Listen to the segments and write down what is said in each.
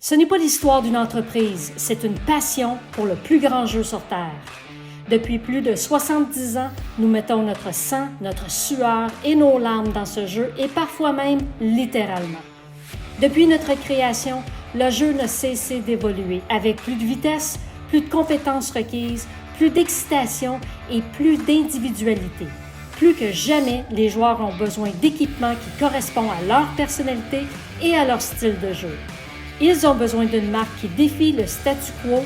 Ce n'est pas l'histoire d'une entreprise, c'est une passion pour le plus grand jeu sur Terre. Depuis plus de 70 ans, nous mettons notre sang, notre sueur et nos larmes dans ce jeu et parfois même littéralement. Depuis notre création, le jeu n'a cessé d'évoluer avec plus de vitesse, plus de compétences requises, plus d'excitation et plus d'individualité. Plus que jamais, les joueurs ont besoin d'équipements qui correspondent à leur personnalité et à leur style de jeu. Ils ont besoin d'une marque qui défie le statu quo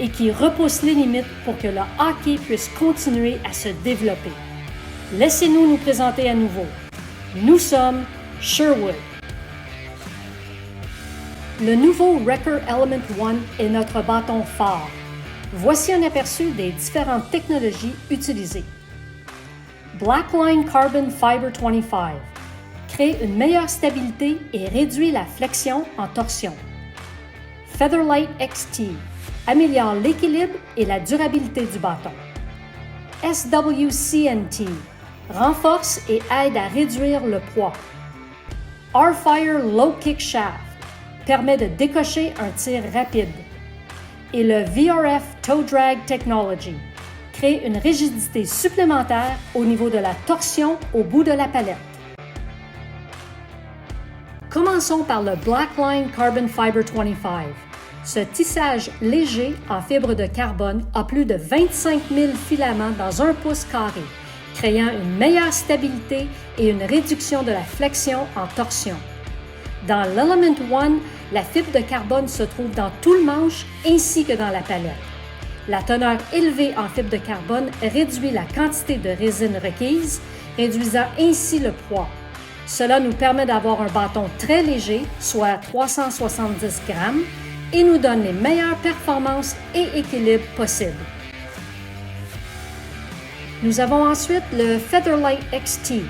et qui repousse les limites pour que le hockey puisse continuer à se développer. Laissez-nous nous présenter à nouveau. Nous sommes Sherwood. Le nouveau Wrecker Element 1 est notre bâton phare. Voici un aperçu des différentes technologies utilisées. Blackline Carbon Fiber 25 crée une meilleure stabilité et réduit la flexion en torsion. Featherlight XT améliore l'équilibre et la durabilité du bâton. SWCNT renforce et aide à réduire le poids. R-Fire Low Kick Shaft permet de décocher un tir rapide. Et le VRF Toe Drag Technology crée une rigidité supplémentaire au niveau de la torsion au bout de la palette. Commençons par le Blackline Carbon Fiber 25. Ce tissage léger en fibre de carbone a plus de 25 000 filaments dans 1 pouce carré, créant une meilleure stabilité et une réduction de la flexion en torsion. Dans l'Element 1, la fibre de carbone se trouve dans tout le manche ainsi que dans la palette. La teneur élevée en fibre de carbone réduit la quantité de résine requise, réduisant ainsi le poids. Cela nous permet d'avoir un bâton très léger, soit 370 grammes, et nous donne les meilleures performances et équilibres possibles. Nous avons ensuite le Featherlight XT.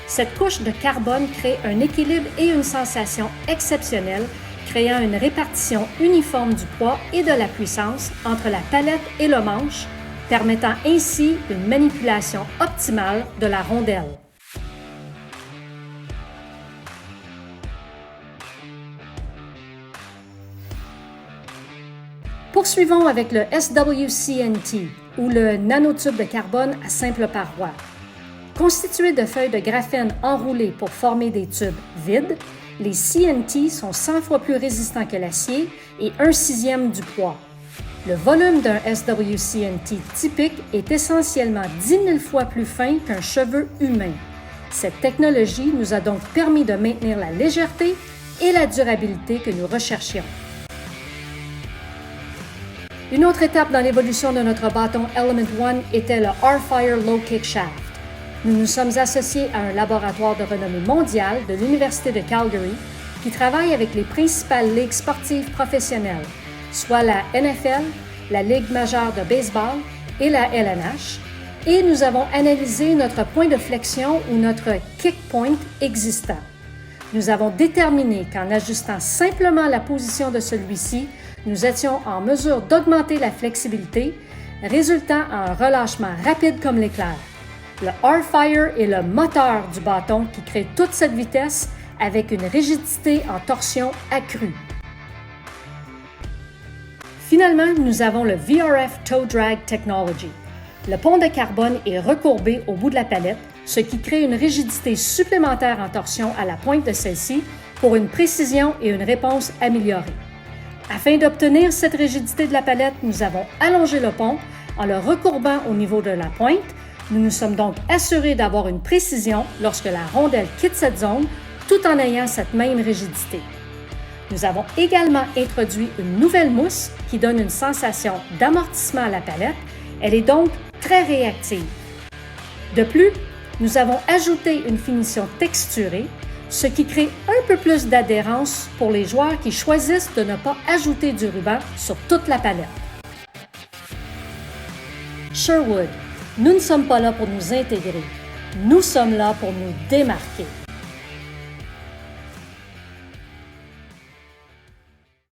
Cette couche de carbone crée un équilibre et une sensation exceptionnelle, créant une répartition uniforme du poids et de la puissance entre la palette et le manche, permettant ainsi une manipulation optimale de la rondelle. Poursuivons avec le SWCNT, ou le nanotube de carbone à simple paroi. Constitué de feuilles de graphène enroulées pour former des tubes vides, les CNT sont 100 fois plus résistants que l'acier et 1/6 du poids. Le volume d'un SWCNT typique est essentiellement 10 000 fois plus fin qu'un cheveu humain. Cette technologie nous a donc permis de maintenir la légèreté et la durabilité que nous recherchions. Une autre étape dans l'évolution de notre bâton Element 1 était le R-Fire Low Kick Shaft. Nous nous sommes associés à un laboratoire de renommée mondiale de l'Université de Calgary qui travaille avec les principales ligues sportives professionnelles, soit la NFL, la Ligue majeure de baseball et la LNH, et nous avons analysé notre point de flexion ou notre kick point existant. Nous avons déterminé qu'en ajustant simplement la position de celui-ci, nous étions en mesure d'augmenter la flexibilité, résultant en un relâchement rapide comme l'éclair. Le R-Fire est le moteur du bâton qui crée toute cette vitesse avec une rigidité en torsion accrue. Finalement, nous avons le VRF Toe Drag Technology. Le pont de carbone est recourbé au bout de la palette, ce qui crée une rigidité supplémentaire en torsion à la pointe de celle-ci pour une précision et une réponse améliorée. Afin d'obtenir cette rigidité de la palette, nous avons allongé le pont en le recourbant au niveau de la pointe. Nous nous sommes donc assurés d'avoir une précision lorsque la rondelle quitte cette zone, tout en ayant cette même rigidité. Nous avons également introduit une nouvelle mousse qui donne une sensation d'amortissement à la palette. Elle est donc très réactive. De plus, nous avons ajouté une finition texturée, ce qui crée un peu plus d'adhérence pour les joueurs qui choisissent de ne pas ajouter du ruban sur toute la palette. Sherwood, nous ne sommes pas là pour nous intégrer, nous sommes là pour nous démarquer.